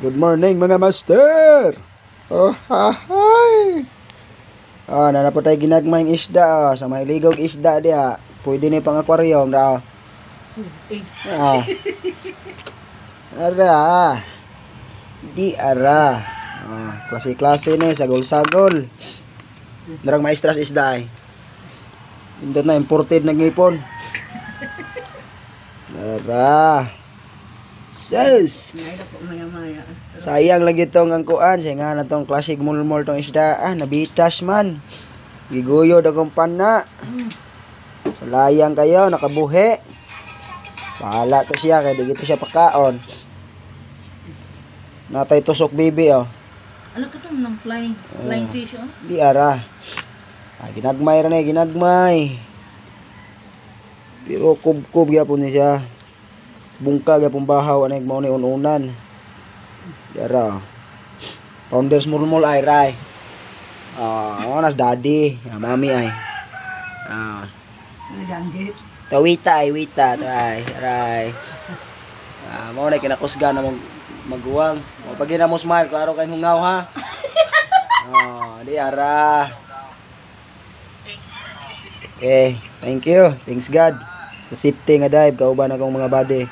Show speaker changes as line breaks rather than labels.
Good morning mga master. Oh, hi. Nanapot tayo ginagmayng isda sa may ligog isda dia. Pwede ni pang aquarium daw. Ara. Di ara. Klase-klase ni sagol-sagol. Darang maestras isda ay. Indot na imported na ngipon. Ara. Sus. Sayang lagi tong ang kuan, say nga na tong classic mulmol tong isda, nabitas man. Giguyod akong pana. Salayang kayo, nakabuhi. Bahala to siya kay di gito siya pakaon. Natay tusok bibi oh.
Ano ka tong ng flying fish oh?
Di ara. Ginagmay ra na, ginagmay. Pero kub-kub gyapon ni siya. Bungka gyapon bahaw anay mao ni ununan. Dara. Founders mulmol ay ray. Nas daddy, mami ay.
Naganggit.
Tawita ay wita tay ray. Mao na kinakusga na maguwang. O pag ina mo smile klaro kay hungaw ha. Di ara. Thank you. Thanks God. Sa safety nga dive kauban akong mga body.